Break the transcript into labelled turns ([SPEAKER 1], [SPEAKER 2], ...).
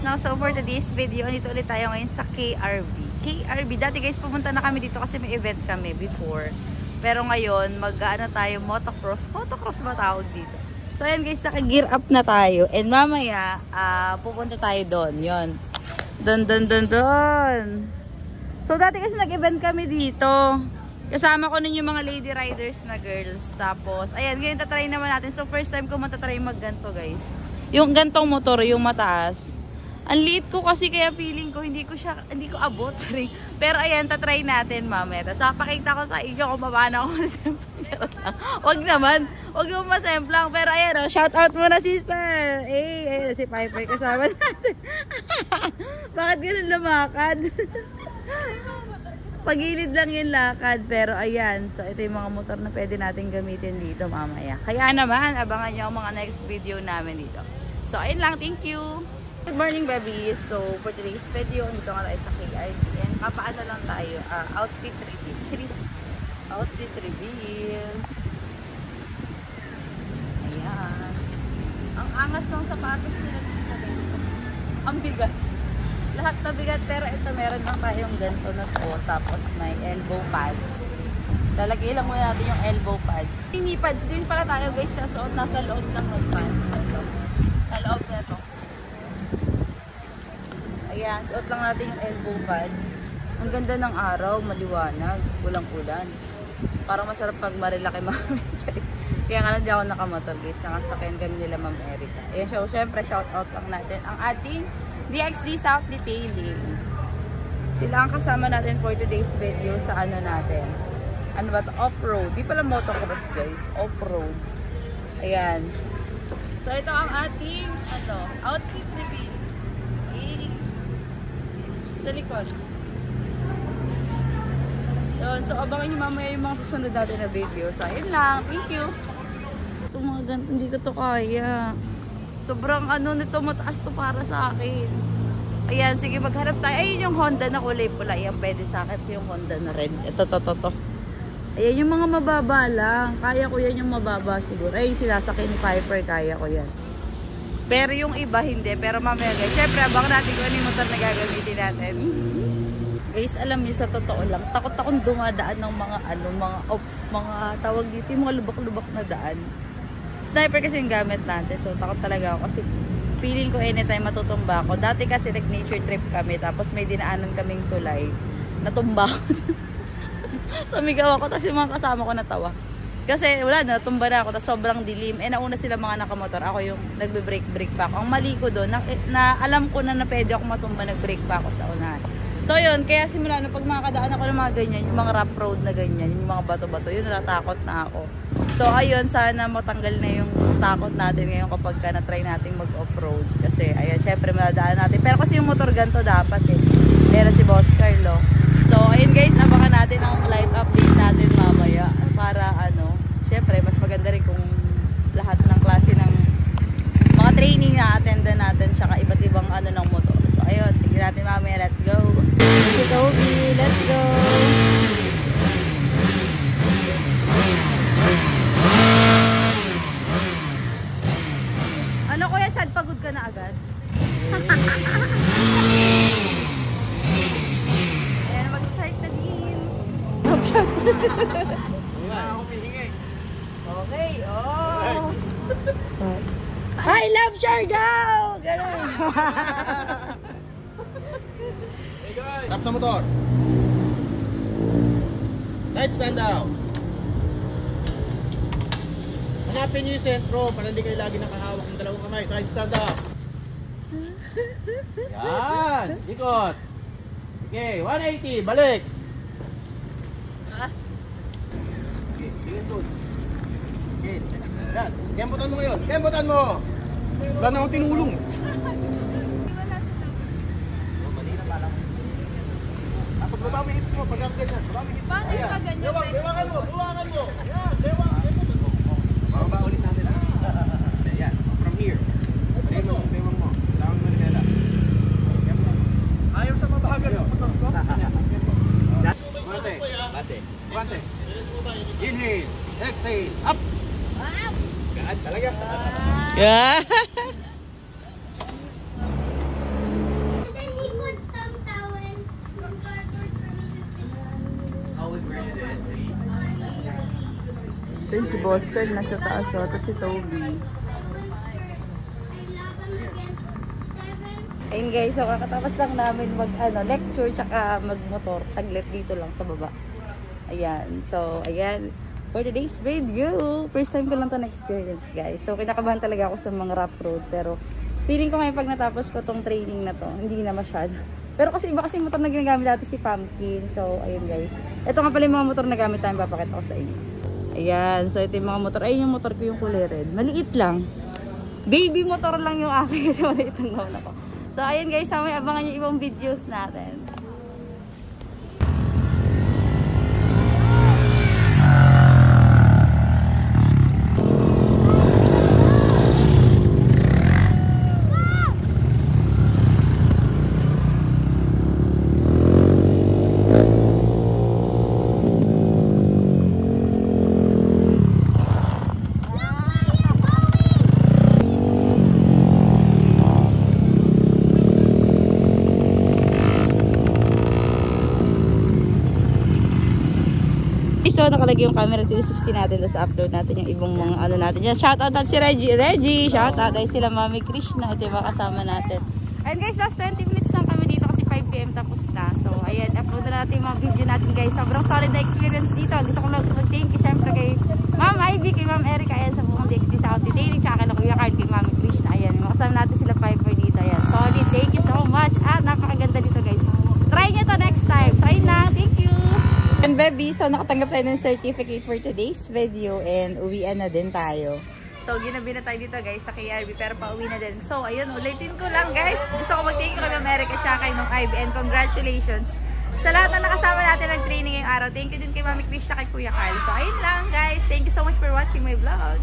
[SPEAKER 1] no? So for today's video, dito ulit tayo ngayon sa KRB. KRB, dati guys, pumunta na kami dito kasi may event kami before. Pero ngayon, mag-ano tayo, motocross. Motocross ba tawag dito? So ayan guys, naka-gear up na tayo. And mamaya, pupunta tayo doon. Yun. Doon. So dati kasi nag-event kami dito. Kasama ko nun yung mga lady riders na girls. Tapos, ayan, ganyan tatry naman natin. So first time ko matatry mag-ganto guys. Yung gantong motor, yung mataas. Ang liit ko kasi kaya feeling ko hindi ko abot. Sorry. Pero ayan, tatry natin mamaya. Tapos pakita ko sa inyo kung paano ako masemplang. Wag naman masemplang. Pero ayan, oh, shout out muna sister. Eh, si Piper kasama natin. Bakit ganun lumakad? Pagilid lang yung lakad. Pero ayan, so ito yung mga motor na pwede natin gamitin dito mamaya. Kaya naman, abangan nyo ang mga next video namin dito. So ayun lang, thank you. Good morning, babies. So, for today's video, dito nga tayo sa KRB. And papaano lang tayo, outfit reveal. Outfit reveal. Ayan. Ang angas ng sapatos nila dito, guys. Ang bigat. Lahat na bigat, pero ito meron lang tayong ganito na suot. Tapos may elbow pads. Lalagay lang muna natin yung elbow pads. Knee pads din pala tayo, guys, na suot. Nasa loob lang ng pants. Sa loob na ito. Ayan, suot lang natin yung elbow pad. Ang ganda ng araw, maliwanag, kulang-kulan. Parang masarap pag marilaki mami. Kaya nga hindi ako nakamotor guys, nakasakyan kami nila Ma'am Erica. Ayan, so syempre shout out lang natin ang ating DXD South Detailing. Sila ang kasama natin for today's video sa ano natin. Ano ba ito? Off-road. Di pala motocross guys, off-road. Ayan. So ito ang ating outfit reveal. Sa likod. So abangan nyo mamaya yung mga susunod natin na video. So ayun lang. Thank you. Ito mga ganito, hindi ko to kaya. Sobrang nito, mataas to para sa akin. Ayan, sige maghanap tayo. Ayun yung Honda na kulay pula. Ayan, pwede sa akin yung Honda na red. Ito. Ayan, yung mga mababa lang. Kaya ko yan yung mababa siguro. Ay, sinasakyan ni Piper, kaya ko yan. Pero yung iba hindi. Pero mamaya guys, syempre abang natin kung ano yung motor na gagamitin natin. Guys, alam niyo sa totoo lang, takot akong dumadaan ng mga tawag dito, yung mga lubak-lubak na daan. Sniper kasi yung gamit natin. So takot talaga ako kasi feeling ko anytime matutumba ako. Dati kasi nature trip kami, tapos may dinaanan kaming tulay. Natumba ako. Sumigaw ako, tapos yung mga kasama ko natawa. Kasi wala na, tumba na ako, tapos sobrang dilim. Nauna sila mga nakamotor, ako yung nagbe-brake pa ako. Ang mali ko doon, na alam ko na pwede ako matumba, nag-brake pa ako sa unahan. So yun, kaya simula na pag makakadaan ako ng mga ganyan, yung mga rough road na ganyan, yung mga bato-bato, yun natatakot na ako. So ayun, sana matanggal na yung takot natin ngayon kapag na-try natin mag-off-road. Kasi ayun, syempre madadaan natin. Pero kasi yung motor ganito dapat Meron si Boss Carlo. So ayun guys, abangan natin ang live update natin mamaya. Para syempre mas maganda rin kung lahat ng klase ng mga training na attendan natin, tsaka iba't ibang ng motor. So ayun, tignan natin mamaya. Let's go! Let's go! Ano kuya Chad, pagod ka na agad? Ayan, mag-start na din. Okay, oh! I love Siargao! Ganun!
[SPEAKER 2] Tap sa motor. Right, stand down. Hanapin niyo yung sentro para hindi kayo lagi nakahawak ng dalawang kamay. Side stand up. Yan. Ikot. Okay, 180. Balik. Okay, tingin doon. Okay. Yan. Kempotan mo ngayon. Kempotan mo. Wala na akong tinulong. Baba mo hips mo, pag ganyan.
[SPEAKER 1] Paano yung pag ganyan?
[SPEAKER 2] Dewangan mo. Yan, dewangan mo. Baba ulit natin. Yan, from here. Bewang mo. Lawan mo nila. Ayaw sa mabahagal yung motor ko. Guante. Inhale. Exhale. Up. Gaan talaga.
[SPEAKER 1] Yeah. Ito yung si Boston, nasa taas o. Ito si Toby. Ayun guys, so kakatapos lang namin lecture tsaka magmotor. Taglit dito lang sa baba. Ayan. So, ayan. For today's video, first time ko lang ito na-experience guys. So, kinakabahan talaga ako sa mga rough road. Pero, feeling ko ngayon pag natapos ko tong training na to, hindi na masyado. Pero kasi iba kasi motor na ginagamit dati si Pumpkin. So, ayun guys. Ito nga pala yung mga motor na gamit tayo, papakita ko sa inyo. Ayan. So, ito yung mga motor. Ayun yung motor ko, yung kulay red. Maliit lang. Baby motor lang yung akin kasi maliit ang nauna ko. So, ayun guys. Samay abangan yung ibang videos natin. So, nakalagay yung camera 360 natin. Tapos upload natin yung ibang mga ano natin dyan. Shoutout natin si Reggie. Shoutout ay sila Mami Krishna. Ito yung mga kasama natin. Ayun guys, last 20 minutes lang kami dito kasi 5 PM tapos na. So, ayan, upload na natin yung mga video natin guys. Sobrang solid na experience dito. Gusto ko lang mag-thank you syempre kay Ma'am Ivy, kay Ma'am Erica. Ayan, sa buong DXD South Detailing. Tsaka kay Kuya Card, kay Mami Krishna. Ayan, mga kasama natin sila 5 dito. Ayan, solid. Thank you so much. At napakaganda dito guys. Try nyo to next time. So, ayun lang. Thank you. And baby, so nakatanggap tayo ng certificate for today's video and uwian na din tayo. So, ginabi na tayo dito guys sa KRB pero pauwi na din. So, ayun, ulitin ko lang guys. Gusto ko mag-thank you kay Ma'am Erica siya kay Ma'am Ivy and congratulations sa lahat na nakasama natin ng training ngayong araw. Thank you din kay Mami Chris siya kay Kuya Carl. So, ayun lang guys. Thank you so much for watching my vlog.